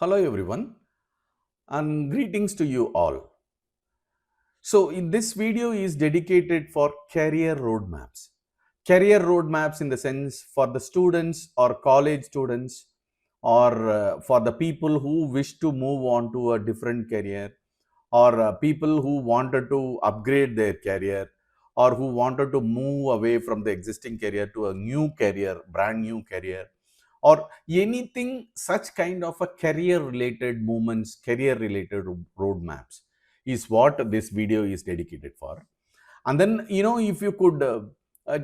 Hello everyone and greetings to you all. So in this video is dedicated for career roadmaps. Career roadmaps in the sense for the students or college students or for the people who wish to move on to a different career or people who wanted to upgrade their career or who wanted to move away from the existing career to a new career, brand new career or anything such kind of a career related movements, career related roadmaps is what this video is dedicated for. And then, if you could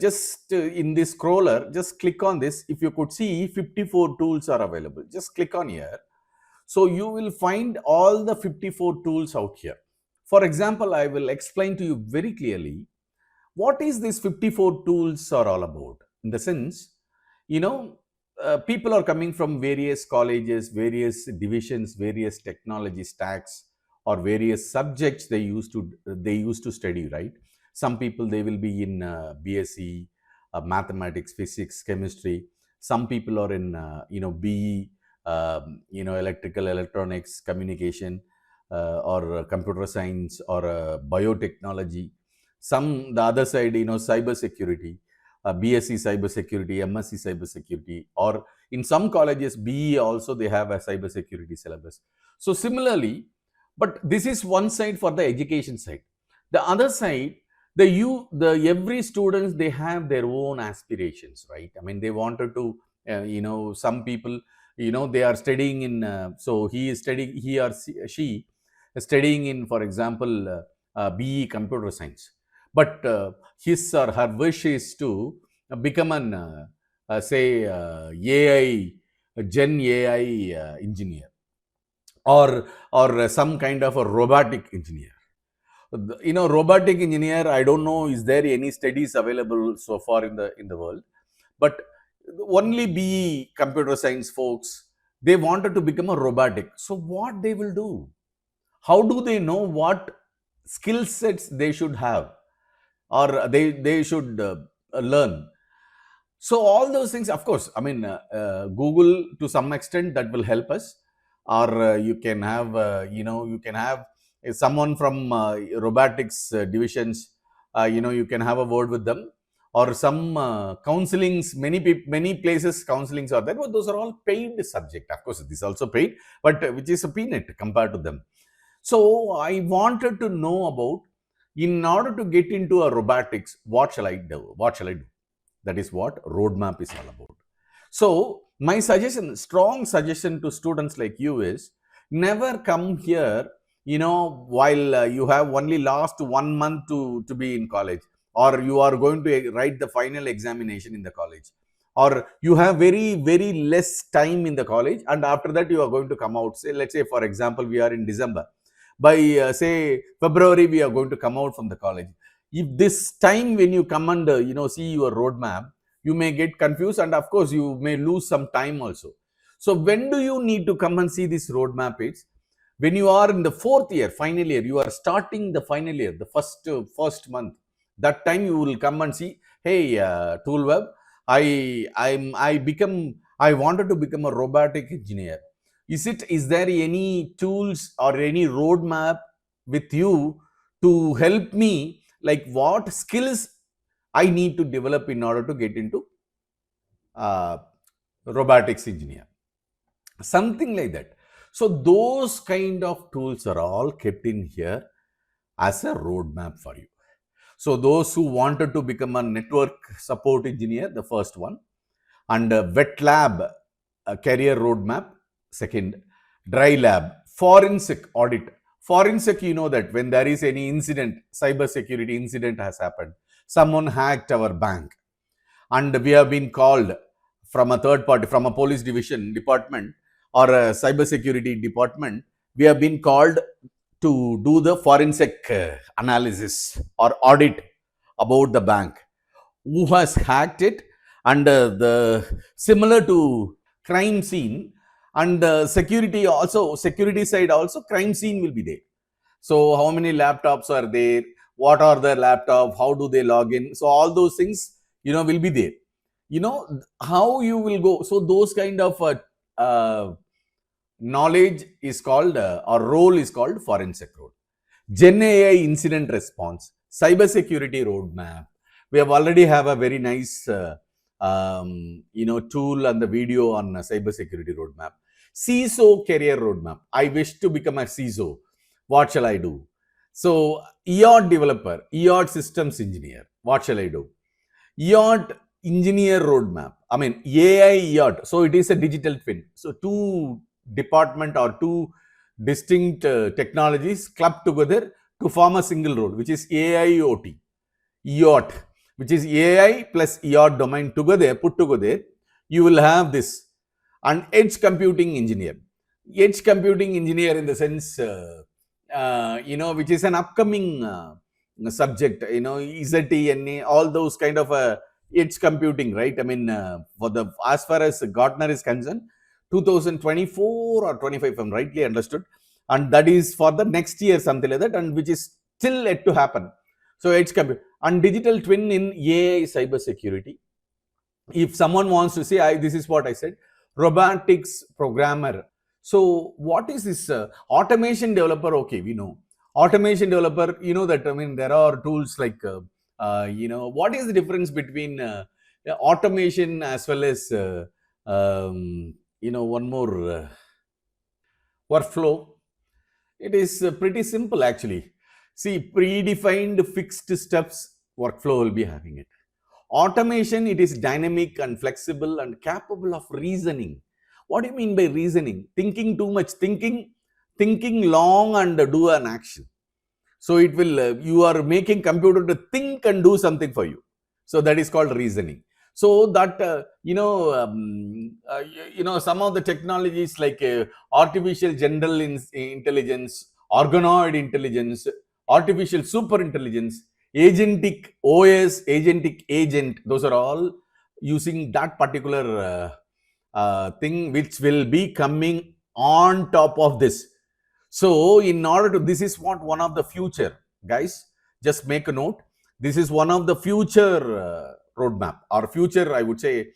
just in this scroller, just click on this. If you could see 54 tools are available, just click on here. So you will find all the 54 tools out here. For example, I will explain to you very clearly what is this 54 tools are all about. In the sense, you know, people are coming from various colleges, various divisions, various technology stacks, or various subjects they used to study. Right? Some people they will be in BSc, mathematics, physics, chemistry. Some people are in BE, electrical, electronics, communication, or computer science, or biotechnology. Some the other side, cyber security, BSc cyber security, MSc cyber security, or in some colleges BE also they have a cyber security syllabus. So similarly, but this is one side for the education side. The other side, the every students they have their own aspirations, right? I mean, they wanted to, some people, they are studying in. So he or she is studying in, for example, BE computer science, but his or her wish is to become an say AI, Gen AI engineer, or some kind of a robotic engineer. Robotic engineer, I don't know, is there any studies available so far in the world? But only BE computer science folks, they wanted to become a robotic. So what they will do? How do they know what skill sets they should have, or they should learn? So all those things, of course, I mean, Google to some extent that will help us, or you can have you can have someone from robotics divisions, you can have a word with them, or some counselings. Many places counselings are there, but those are all paid subject. Of course, this is also paid, but which is a peanut compared to them. So I wanted to know about, in order to get into a robotics, what shall I do? That is what roadmap is all about. So my suggestion, strong suggestion to students like you is, never come here while you have only last 1 month to be in college, or you are going to write the final examination in the college, or you have very very less time in the college, and after that you are going to come out. Say, let's say for example, we are in December. By say February we are going to come out from the college. If this time when you come and see your roadmap, you may get confused, and of course you may lose some time also. So when do you need to come and see this roadmap? It's when you are in the fourth year, final year, you are starting the final year, the first month. That time you will come and see, hey, ToolWeb, I wanted to become a robotic engineer. Is there any tools or any roadmap with you to help me, like what skills I need to develop in order to get into uh, robotics engineer, something like that. So those kind of tools are all kept in here as a roadmap for you. So those who wanted to become a network support engineer, the first one, and wet lab career roadmap, second. Dry lab, forensic audit. Forensic, you know that when there is any incident, cyber security incident has happened, someone hacked our bank, and we have been called from a third party, from a police division department or a cyber security department, we have been called to do the forensic analysis or audit about the bank, who has hacked it, and the similar to crime scene, and security side also, crime scene will be there. So how many laptops are there, what are the laptop, how do they log in, so all those things will be there. How you will go. So those kind of knowledge is called or role is called forensic role. Gen AI incident response, cybersecurity roadmap. We have already have a very nice tool and the video on cybersecurity roadmap. CISO career roadmap. I wish to become a CISO. What shall I do? So EOT developer, EOT systems engineer. What shall I do? EOT engineer roadmap. I mean AI EOT. So it is a digital twin. So two department or two distinct technologies clubbed together to form a single role, which is AIoT, EOT, which is AI plus EOT domain together, put together, you will have this. And edge computing engineer. Edge computing engineer in the sense, which is an upcoming subject, ZTNA, all those kind of edge computing, right? I mean, as far as Gartner is concerned, 2024 or 25, if I'm rightly understood, and that is for the next year, something like that, and which is still yet to happen. So edge compute and digital twin in AI cybersecurity. If someone wants to say, this is what I said, robotics programmer. So what is this automation developer? Okay, we know automation developer. You know that, I mean, there are tools like what is the difference between automation as well as one more workflow. It is pretty simple actually. See, predefined fixed steps workflow will be having it. Automation, it is dynamic and flexible and capable of reasoning. What do you mean by reasoning? Thinking too much, thinking long and do an action. So it will, you are making computer to think and do something for you. So that is called reasoning. So that, some of the technologies like artificial general intelligence, organoid intelligence, artificial super intelligence, agentic OS, agentic agent, those are all using that particular thing which will be coming on top of this. So in order to, this is what one of the future, guys, just make a note. This is one of the future roadmap or future, I would say,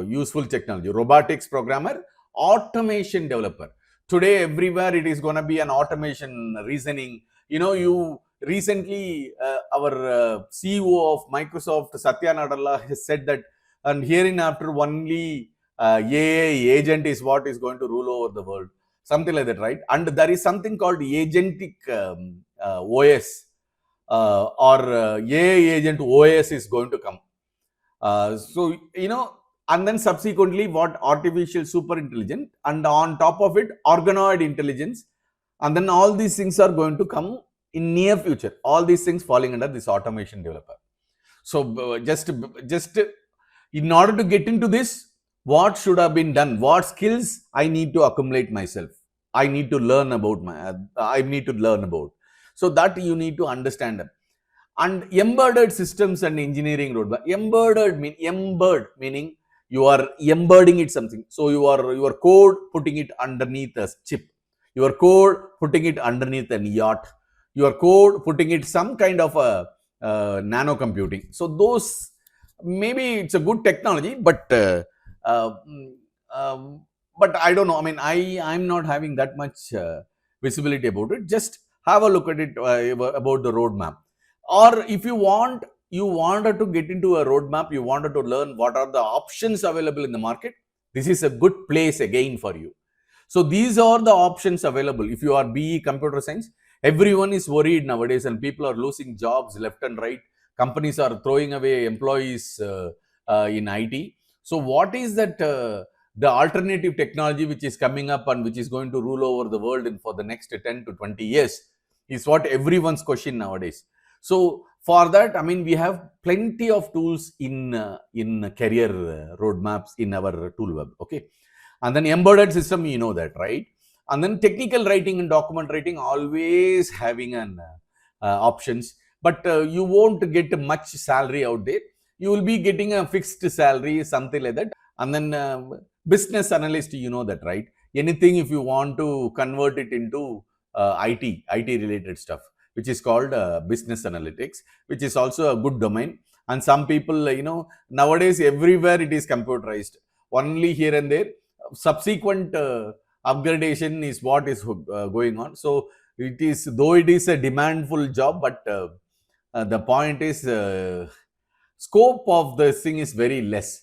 useful technology. Robotics programmer, automation developer. Today, everywhere it is going to be an automation reasoning. You recently, our CEO of Microsoft, Satya Nadella, has said that, and hereinafter only AI agent is what is going to rule over the world. Something like that, right? And there is something called agentic OS or AI agent OS is going to come. And then subsequently what artificial super intelligence, and on top of it organoid intelligence, and then all these things are going to come in near future. All these things falling under this automation developer. So just in order to get into this, what should have been done? What skills I need to accumulate myself? I need to learn about So that you need to understand them. And embedded systems and engineering roadmap. Embed meaning you are embedding it something. So your code putting it underneath a chip. Your code putting it underneath an yacht. Your code putting it some kind of a nano computing. So those, maybe it's a good technology, but I don't know. I mean, I'm not having that much visibility about it. Just have a look at it about the roadmap. Or if you wanted to get into a roadmap, you wanted to learn what are the options available in the market, this is a good place again for you. So these are the options available. If you are BE computer science, everyone is worried nowadays and people are losing jobs left and right. Companies are throwing away employees in IT. So what is that the alternative technology which is coming up and which is going to rule over the world for the next 10 to 20 years is what everyone's question nowadays. So for that, I mean, we have plenty of tools in career roadmaps in our ToolWeb. Okay. And then embedded system, you know that, right? And then technical writing and document writing, always having an options, but you won't get much salary out there. You will be getting a fixed salary, something like that. And then business analyst, you know that, right? Anything if you want to convert it into IT related stuff, which is called business analytics, which is also a good domain. And some people, nowadays everywhere it is computerized. Only here and there, subsequent upgradation is what is going on. So it is, though it is a demandful job, but the point is, scope of this thing is very less.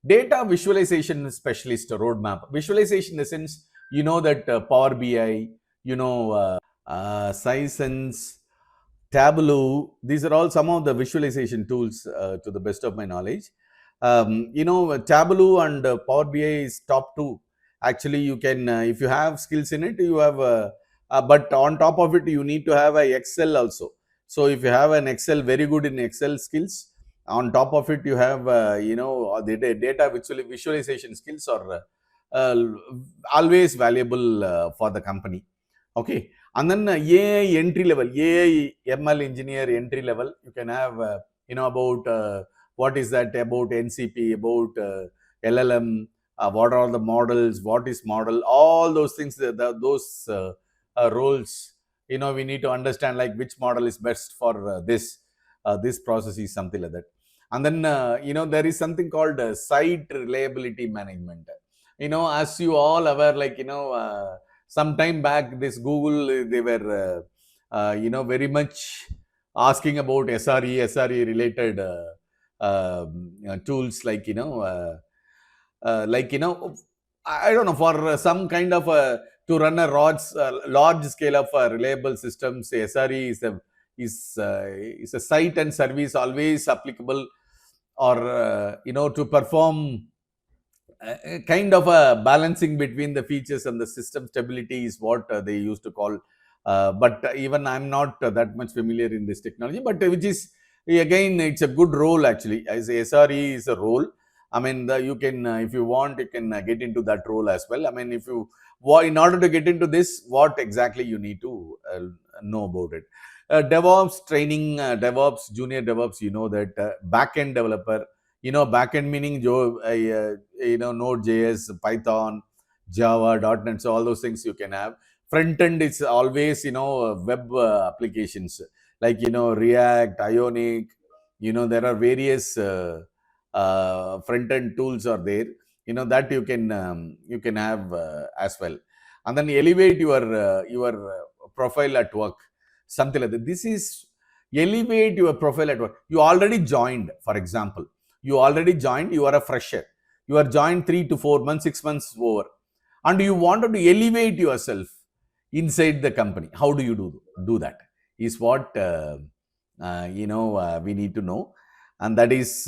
Data visualization specialist roadmap. Visualization in the sense, that Power BI, Sisense, Tableau, these are all some of the visualization tools to the best of my knowledge. Tableau and Power BI is top two. Actually, you can, if you have skills in it, you have, but on top of it, you need to have a Excel also. So if you have an Excel, very good in Excel skills, on top of it, you have, the data visualization skills are uh, always valuable for the company. Okay. And then AI entry level, AI ML engineer entry level, you can have, about what is that, about NCP, about LLM, what are the models, what is model, all those things, those roles, we need to understand like which model is best for this process is something like that. And then, there is something called site reliability management. As you all aware, like, some time back, this Google, they were, very much asking about SRE related tools, like, like, I don't know, for some kind of to run a large scale of reliable systems, SRE is a site and service always applicable, or to perform kind of a balancing between the features and the system stability is what they used to call. But even I'm not that much familiar in this technology, but which is, again, it's a good role actually. As SRE is a role. I mean, you can, if you want, you can get into that role as well. I mean, if you, in order to get into this, what exactly you need to know about it. DevOps training, DevOps, junior DevOps, that backend developer, backend meaning Node.js, Python, Java, .NET, so all those things you can have. Front end is always, web applications like, React, Ionic, there are various front end tools are there, that you can have as well. And then elevate your profile at work, something like that. This is elevate your profile at work. You already joined, for example, you are a fresher, you are joined 3 to 4 months, 6 months over, and you wanted to elevate yourself inside the company. How do you do that is what we need to know, and that is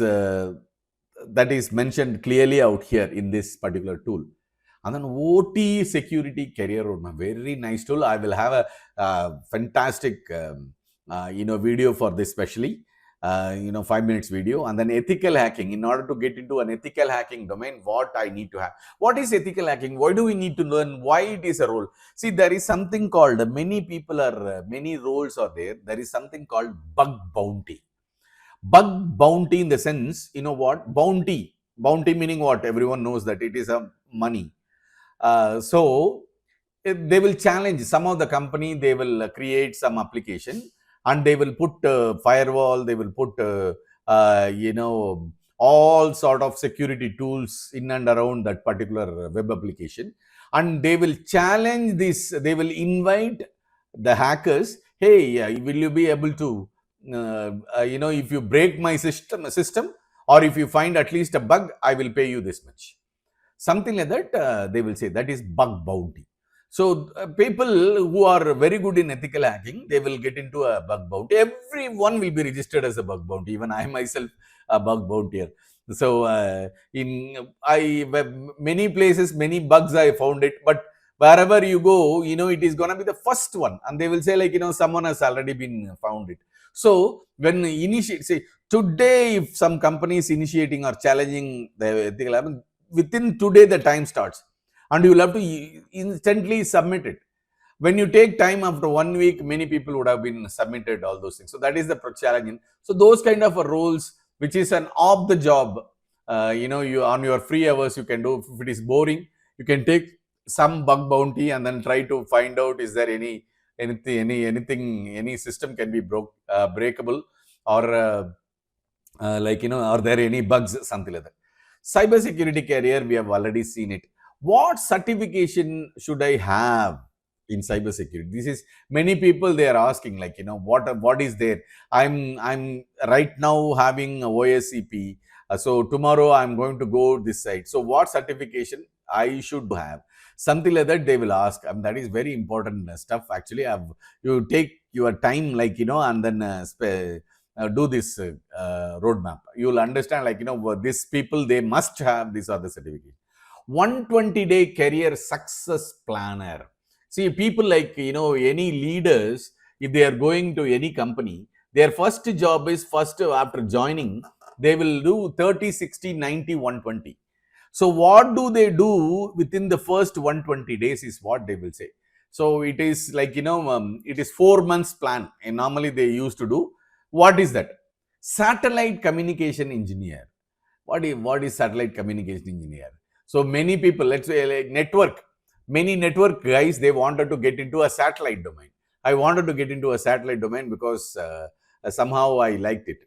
mentioned clearly out here in this particular tool. And then OT security career roadmap, very nice tool. I will have a fantastic video for this, especially 5 minutes video. And then ethical hacking. In order to get into an ethical hacking domain, what I need to have, what is ethical hacking, why do we need to learn, why it is a role? See, there is something called, many roles are there. There is something called bug bounty. Bug bounty in the sense, what bounty meaning what, everyone knows that it is a money. So they will challenge some of the company, they will create some application, and they will put firewall, they will put all sort of security tools in and around that particular web application, and they will challenge this. They will invite the hackers, hey, will you be able to if you break my system, or if you find at least a bug, I will pay you this much, something like that. They will say that is bug bounty. So people who are very good in ethical hacking, they will get into a bug bounty. Everyone will be registered as a bug bounty. Even I myself a bug bountier. So many places, many bugs I found it, but wherever you go, it is going to be the first one, and they will say like, someone has already been found it. So when say today, if some company is initiating or challenging the ethical, within today the time starts, and you will have to instantly submit it. When you take time, after 1 week, many people would have been submitted all those things. So that is the challenge. So those kind of roles, which is an off the job, you on your free hours, you can do. If it is boring, you can take some bug bounty and then try to find out, is there any system can be breakable, or are there any bugs, something like that. Cyber security career, we have already seen it. What certification should I have in cybersecurity? This is many people they are asking, like, what is there? I'm right now having a OSCP. So tomorrow I'm going to go this side. So what certification I should have? Something like that they will ask. That is very important stuff. Actually, you take your time, like, and then do this roadmap. You will understand, like, these people, they must have these other certificates. 120-day career success planner. See, people, like, any leaders, if they are going to any company, their first job is, first after joining, they will do 30, 60, 90, 120. So what do they do within the first 120 days is what they will say. So it is like, it is 4 months plan, and normally they used to do. What is that? Satellite communication engineer. What is satellite communication engineer? So many people, let's say, like many network guys, they wanted to get into a satellite domain. I wanted to get into a satellite domain because somehow I liked it.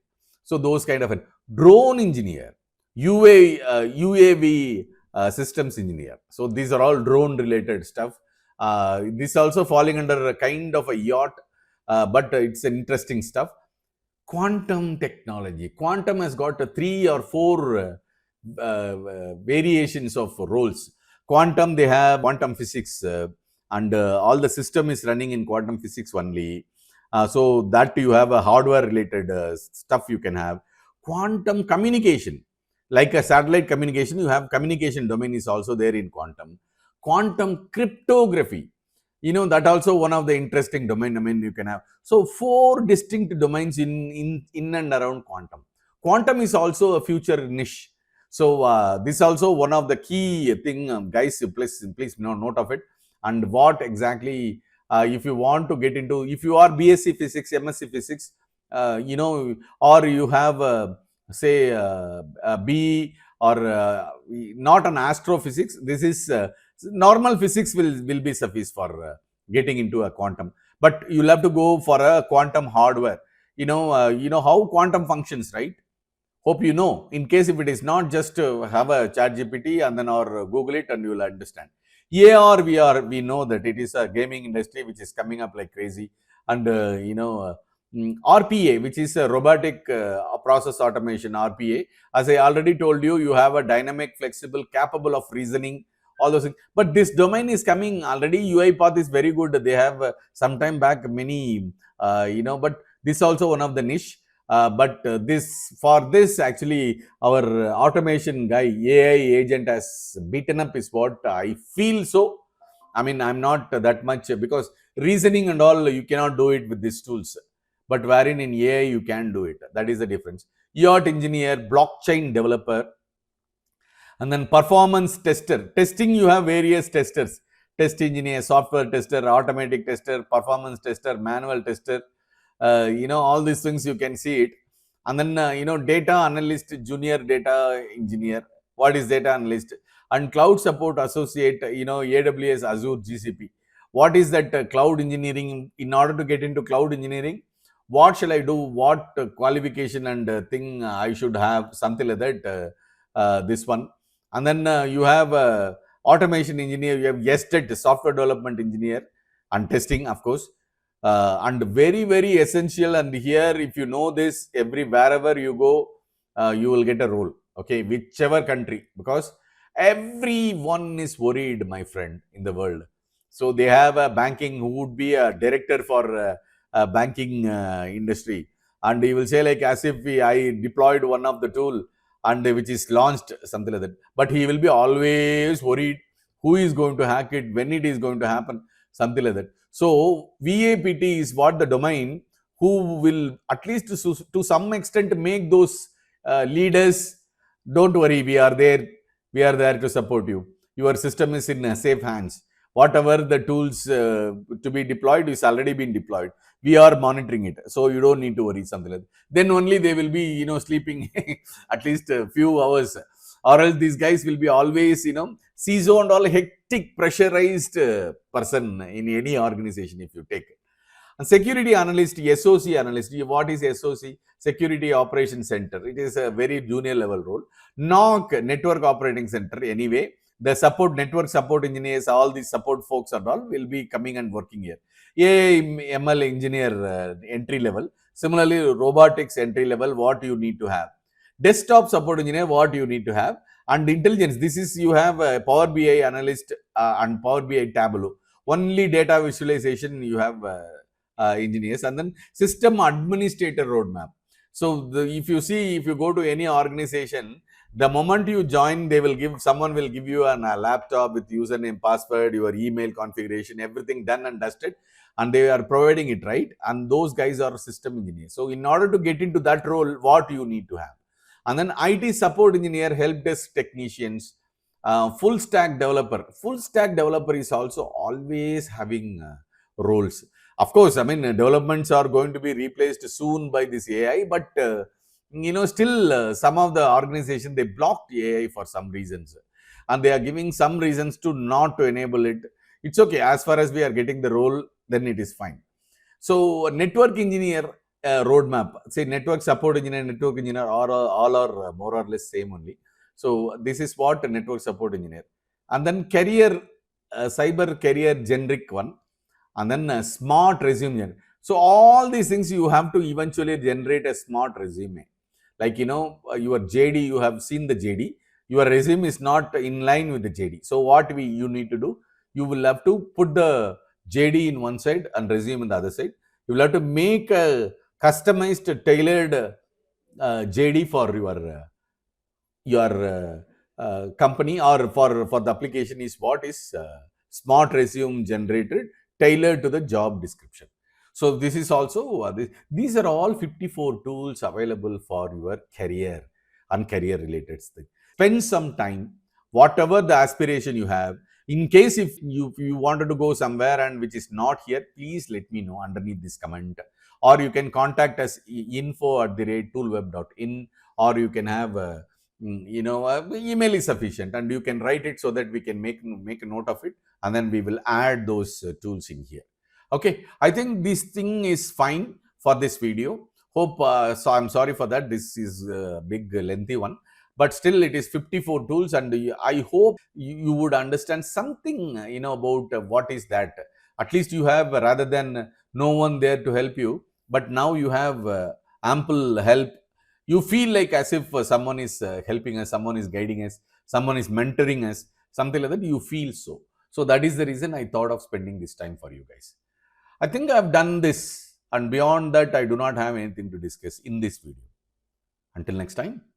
So those kind of a drone engineer, UAV systems engineer. So these are all drone related stuff. This also falling under a kind of a yacht, but it's interesting stuff. Quantum technology. Quantum has got 3 or 4 variations of roles. Quantum, they have quantum physics, and all the system is running in quantum physics only. So that you have a hardware related stuff you can have. Quantum communication, like a satellite communication, you have communication domain is also there in quantum. Quantum cryptography, that also one of the interesting domain you can have. So 4 distinct domains in and around quantum. Quantum is also a future niche. So this also one of the key thing, guys, please note of it. And what exactly, if you want to get into, if you are BSc physics, MSc physics, or you have say B, or not an astrophysics, this is normal physics will be suffice for getting into a quantum. But you'll have to go for a quantum hardware. You know how quantum functions, right? Hope you know. In case if it is not, just have a chat GPT and then, or Google it, and you will understand. AR, VR, we know that it is a gaming industry which is coming up like crazy. And RPA, which is a robotic process automation, RPA. As I already told you, you have a dynamic, flexible, capable of reasoning, all those things. But this domain is coming already. UiPath is very good. They have some time back many, but this also one of the niche. But this actually our automation guy, AI agent, has beaten up is what I feel. So I mean, I'm not that much, because reasoning and all you cannot do it with these tools, but wherein in AI you can do it. That is the difference. Yacht engineer, blockchain developer, and then performance tester. Testing, you have various testers: test engineer, software tester, automatic tester, performance tester, manual tester. All these things you can see it. And then data analyst, junior data engineer. What is data analyst? And cloud support associate, AWS, Azure, GCP. What is that cloud engineering? In order to get into cloud engineering, what shall I do? What qualification and thing I should have? Something like that. This one. And then you have automation engineer. You have SDET, software development engineer, and testing, of course. And very, very essential. And here, if you know this, wherever you go, you will get a role. Okay, whichever country, because everyone is worried, my friend, in the world. So they have a banking, who would be a director for banking industry, and he will say, like, as if I deployed one of the tool, and which is launched, something like that. But he will be always worried who is going to hack it, when it is going to happen, something like that. So VAPT is what the domain who will, at least to some extent, make those leaders. Don't worry, we are there. We are there to support you. Your system is in safe hands. Whatever the tools to be deployed is already been deployed. We are monitoring it, so you don't need to worry, something like that. Then only they will be, sleeping at least a few hours, or else these guys will be always, CISO and all, hectic, pressurized person in any organization if you take it. And security analyst, SOC analyst. What is SOC? Security Operations Center. It is a very junior level role. NOC, Network Operating Center. Anyway, the support, network support engineers, all these support folks and all will be coming and working here. AI/ML engineer entry level. Similarly, robotics entry level, what you need to have. Desktop support engineer, what you need to have. And intelligence, this is you have a Power BI analyst and Power BI Tableau. Only data visualization you have engineers. And then system administrator roadmap. So if you see, if you go to any organization, the moment you join, they will give, someone will give you a laptop with username, password, your email configuration, everything done and dusted, and they are providing it, right? And those guys are system engineers. So in order to get into that role, what you need to have? And then IT support engineer, help desk technicians, full stack developer. Full stack developer is also always having roles. Of course, I mean, developments are going to be replaced soon by this AI, but still some of the organization, they blocked AI for some reasons, and they are giving some reasons to not to enable it. It's okay, as far as we are getting the role, then it is fine. So network engineer roadmap, say network support engineer, network engineer, all are more or less same only. So this is what a network support engineer. And then career, cyber career generic one, and then a smart resume. So all these things you have to eventually generate a smart resume. Like, your JD, you have seen the JD, your resume is not in line with the JD. So what you need to do, you will have to put the JD in one side and resume in the other side. You will have to make a customized, tailored JD for your company, or for the application, is what is smart resume generated, tailored to the job description. So this is also these are all 54 tools available for your career and career related things. Spend some time, whatever the aspiration you have. In case if you wanted to go somewhere and which is not here, please let me know underneath this comment, or you can contact us info@toolweb.in, or you can have email is sufficient, and you can write it so that we can make a note of it, and then we will add those tools in here. Okay, I think this thing is fine for this video. Hope so. I'm sorry for that. This is a big lengthy one, but still it is 54 tools, and I hope you would understand something about what is that. At least you have, rather than no one there to help you, but now you have ample help. You feel like as if someone is helping us, someone is guiding us, someone is mentoring us, something like that. You feel so that is the reason I thought of spending this time for you guys. I think I've done this, and beyond that, I do not have anything to discuss in this video. Until next time.